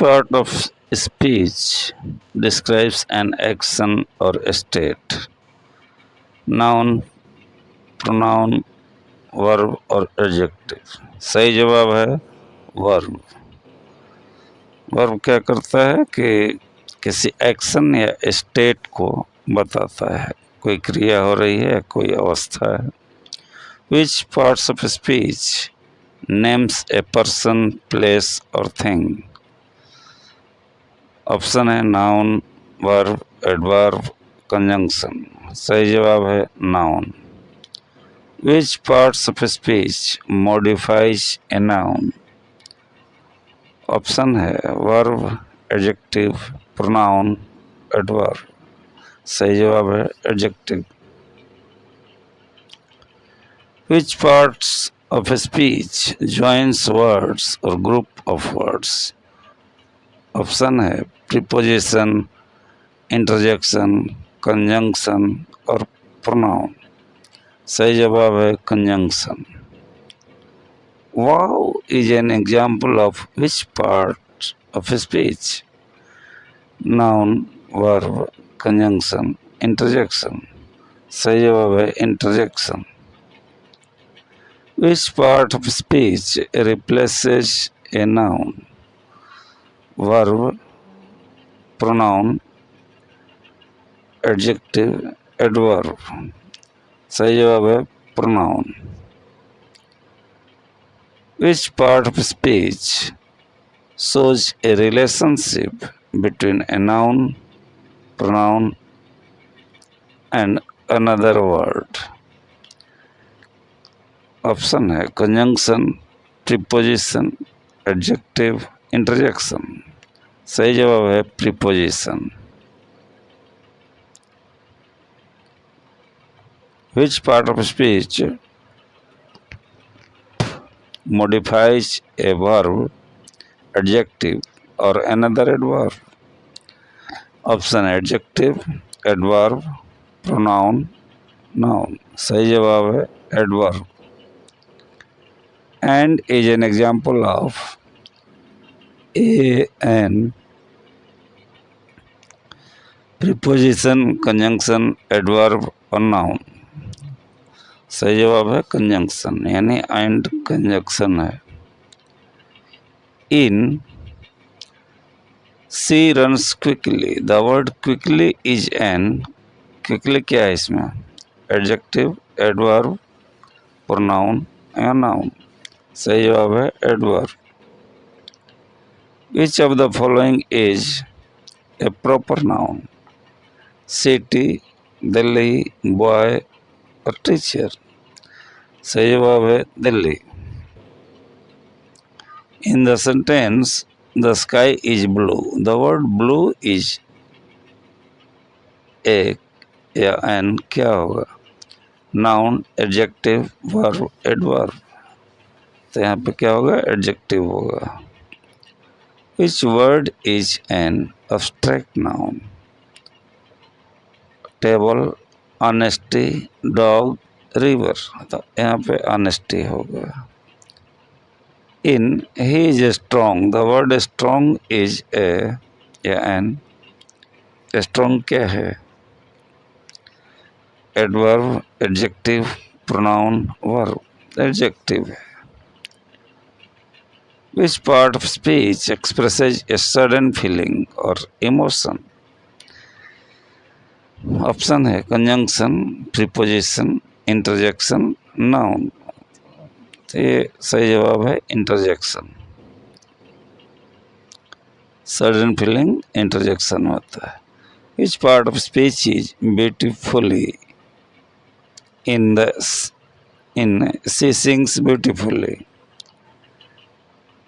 part of speech describes an action or a state? Noun, pronoun, verb और adjective? सही जवाब है verb. Verb क्या करता है कि किसी एक्शन या स्टेट को बताता है, कोई क्रिया हो रही है, कोई अवस्था है। Which parts of speech names a person, place और थिंग? ऑप्शन है नाउन, वर्ब, एडवर्ब, कंजंक्शन। सही जवाब है noun. Which parts of speech modifies a noun? Option है वर्ब, एडजेक्टिव, प्रोनाउन, एडवर्ब। सही जवाब है adjective. Which parts of speech joins words और ग्रुप ऑफ वर्ड्स? ऑप्शन है प्रीपोजिशन, इंटरजेक्शन, कंजंक्शन और प्रोनाउन। सही जवाब है conjunction. Wow is an example of which part of speech? Noun, verb, conjunction, interjection. सही जवाब है interjection. Which part of speech replaces A noun? Verb, pronoun, adjective, adverb. सही जवाब है pronoun. Which part of speech shows a relationship between a noun, pronoun and another word? Option है conjunction, preposition, adjective, interjection. सही जवाब है preposition. Which part of speech modifies a verb, adjective or another adverb? Option adjective, adverb, pronoun, noun. सही जवाब है adverb. And is an example of an preposition, conjunction, adverb और noun. सही जवाब है कंजंक्शन, यानी एंड कंजंक्शन है। In she runs quickly, the word quickly is an, quickly क्या है इसमें? एडजेक्टिव, एडवर्ब, प्रोनाउन या नाउन? सही जवाब है adverb. Which of the following is a proper noun? City, Delhi, boy और टीचर? सही जवाब है Delhi. In the sentence the sky is blue, the word blue is a या एन क्या होगा? Noun, adjective, verb, adverb. तो यहाँ पे क्या होगा? एडजेक्टिव होगा। Which word is an abstract noun? Table, honesty, dog, river. तो यहाँ पे ऑनेस्टी होगा। In he is strong, the word strong is a या एन? स्ट्रॉन्ग क्या है? Adverb, adjective, pronoun, verb. Adjective है। Which part of speech expresses a sudden feeling और emotion? Option है कंजंक्शन, प्रीपोजिशन, इंटरजेक्शन, नाउन। तो ये सही जवाब है इंटरजेक्शन। सडन फीलिंग इंटरजेक्शन होता है। Which part of speech is beautifully in she sings beautifully?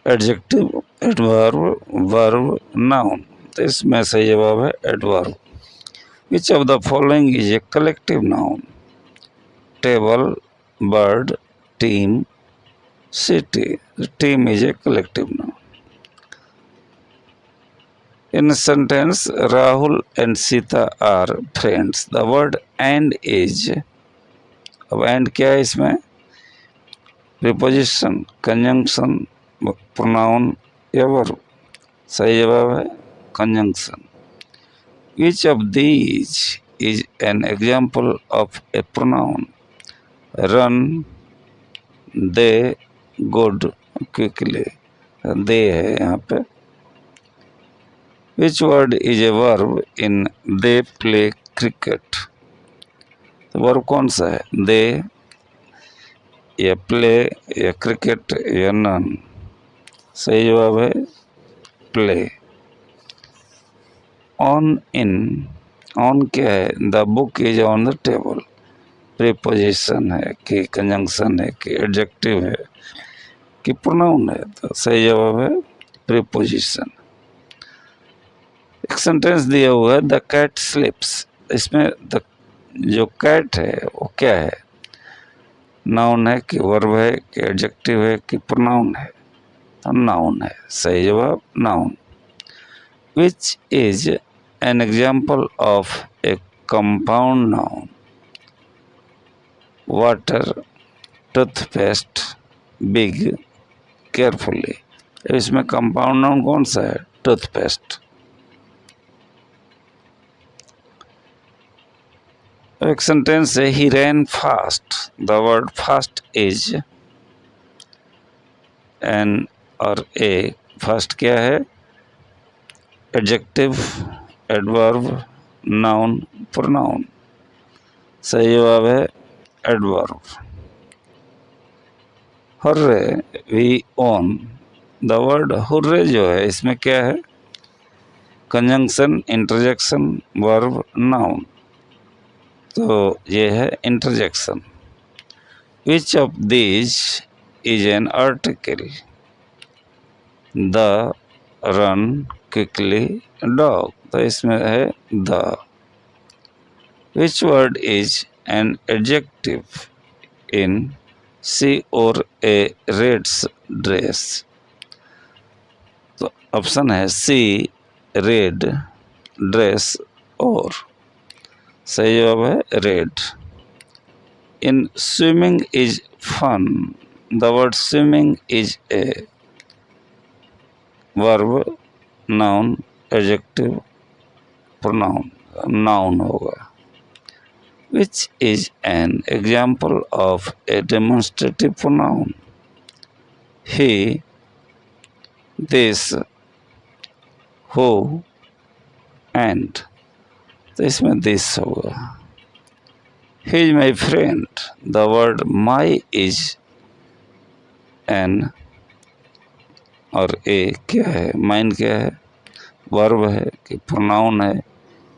Adjective, adverb, verb, noun. तो इसमें सही जवाब है adverb. Which of the following is a collective noun? Table, bird, team, city. Team is a collective noun. In a sentence, Rahul and Sita are friends. The word and is, अब and क्या है इसमें? Preposition, conjunction, pronoun या verb? सही जवाब है conjunction. Which of these is an example of a pronoun? Run, they, good, quickly. They है यहाँ पे। Which word is a verb in they play cricket? तो वर्ब कौन सा है? दे या प्ले या क्रिकेट या नन? सही जवाब है प्ले। ऑन इन, ऑन क्या है? The book is on the table. Preposition है कि कंजंक्शन है कि एडजेक्टिव है कि प्रोनाउन है? तो सही जवाब है प्रीपोजिशन। एक सेंटेंस दिया हुआ है द कैट स्लिप्स। इसमें द जो कैट है वो क्या है? नाउन है कि वर्ब है कि एडजेक्टिव है कि प्रोनाउन है? तो नाउन है। सही जवाब noun. Which is an example of a compound noun? Water, toothpaste, big, carefully. इसमें कंपाउंड नाउन कौन सा है? टूथपेस्ट। एक सेंटेंस है he ran fast. The word fast is an और ए। फास्ट क्या है? Adjective, adverb, noun, pronoun? सही जवाब है adverb. Hurray, we won. The word hurray जो है इसमें क्या है? Conjunction, interjection, verb, noun? तो ये है interjection. Which of these is an article? The, run, quickly, dog. तो इसमें है the. Which word is an adjective in she wore a red dress? तो ऑप्शन है सी, रेड, ड्रेस और। सही जवाब है red. In swimming is fun. The word swimming is a verb, noun, adjective, pronoun? Noun होगा। Which is an example of a demonstrative pronoun? He, this, who, and. तो इसमें this होगा। He is my friend. The word my is an और ए क्या है? Mine क्या है? Verb है कि प्रोनाउन है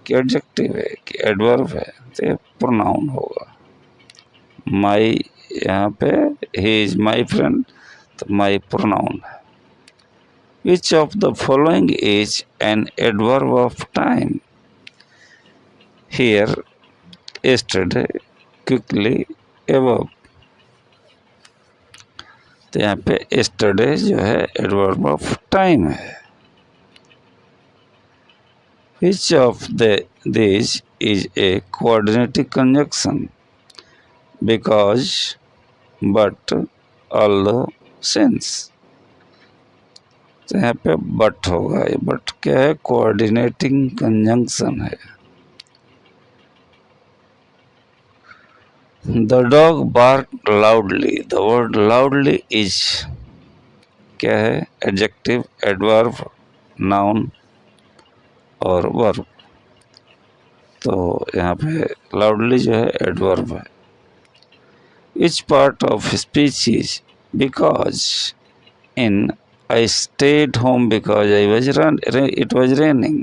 कि एडजेक्टिव है कि एडवर्ब है? तो प्रोनाउन होगा। माई यहाँ पे ही इज माई फ्रेंड तो माई प्रोनाउन है। विच of the following is an adverb of time? Here, yesterday, quickly, above। तो यहाँ पे yesterday जो है एडवर्ब ऑफ टाइम है। Which of these is a coordinating conjunction? Because, but, although, since। तो यहाँ पे but होगा। ये but क्या है? कोऑर्डिनेटिंग कंजंक्शन है। The dog barked loudly। The word loudly is क्या है? एडजेक्टिव, एडवर्ब, नाउन और वर्ब? तो यहाँ पे लाउडली जो है एडवर्ब है। Which part of speech is because? In I stayed home because it was raining।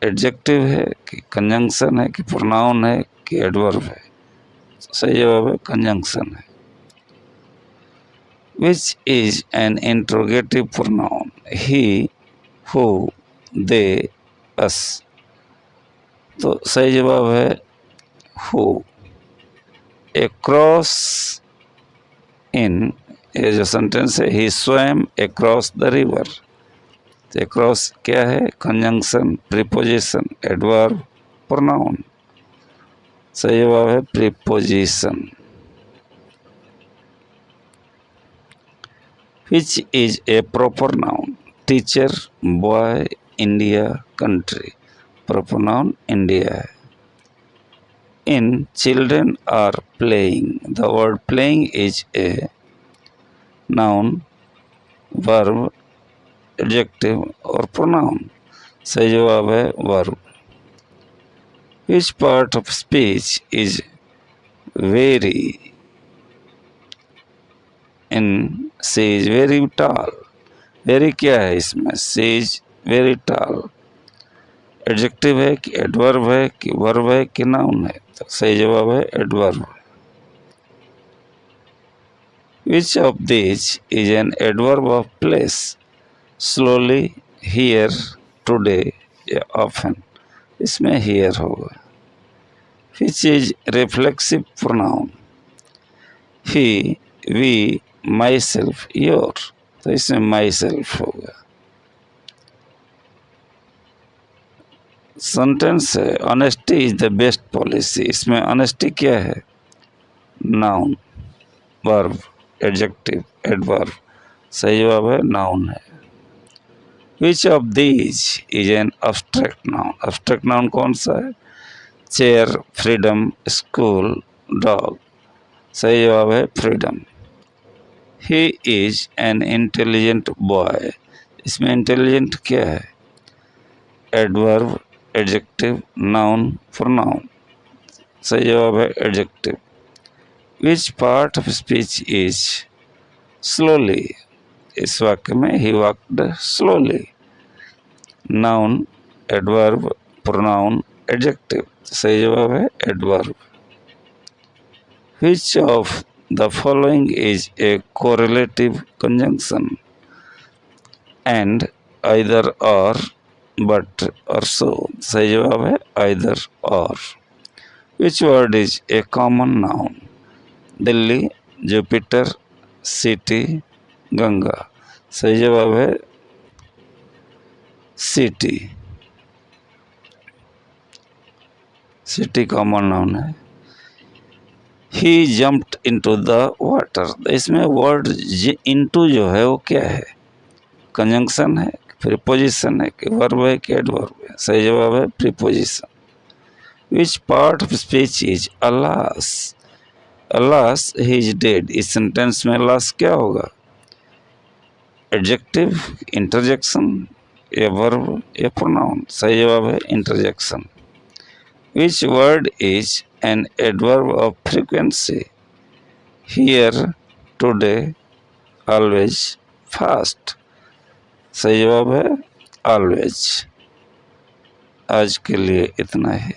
Adjective है कि कंजंक्शन है कि प्रोनाउन है कि एडवर्ब है? सही जवाब है कंजंक्शन है। Which is an interrogative pronoun? He, who, they, us। तो सही जवाब है who। Across in ये जो सेंटेंस है ही swam across the river। तो across क्या है? Conjunction, preposition, adverb, pronoun? सही जवाब है preposition. Which is a proper noun? Teacher, boy, India, country, pronoun India है। In children are playing, the word playing is a noun, verb, adjective और pronoun. सही जवाब है verb. Which part of speech is very, in she is very tall, very क्या है इसमें, she is very tall, adjective है कि adverb है कि वर्ब है कि नाउन है, तो सही जवाब है adverb. Which of this is an adverb of place, slowly, here, today या ऑफन, इसमें हियर होगा। Which is reflexive pronoun, he, we, myself, your, तो इसमें माई सेल्फ होगा। सेंटेंस है honesty is the best policy, इसमें honesty क्या है, नाउन, वर्ब, एडजेक्टिव, एडवर्ब, सही जवाब है नाउन है। विच of these is N abstract noun, abstract noun कौन सा है, चेयर, फ्रीडम, स्कूल, डॉग, सही जवाब है freedom. He is an intelligent boy, इसमें इंटेलिजेंट क्या है, एडवर्ब, एडजेक्टिव, नाउन, प्रोनाउन, सही जवाब है adjective. Which part of speech is slowly, इस वाक्य में he walked slowly, noun, adverb, pronoun, adjective, सही जवाब है adverb. Which of the following is a correlative conjunction, and, either और, बट और सो, सही जवाब है आइदर और। Which word is a common noun, Delhi, Jupiter, city, Ganga, सही जवाब है सिटी, सिटी कॉमन नाउन है। ही जम्प्ड इनटू द वाटर, इसमें वर्ड इनटू जो है वो क्या है, कंजंक्शन है, प्रीपोजिशन है कि वर्ब है कि एडवर्ब है, सही जवाब है preposition. Which part of speech is alas, alas he is dead, इस सेंटेंस में अलास क्या होगा, एडजेक्टिव, इंटरजेक्शन या वर्ब या प्रोनाउन, सही जवाब है interjection. Which word is an adverb of frequency, here, today, always, fast, सही जवाब है ऑलवेज। आज के लिए इतना ही।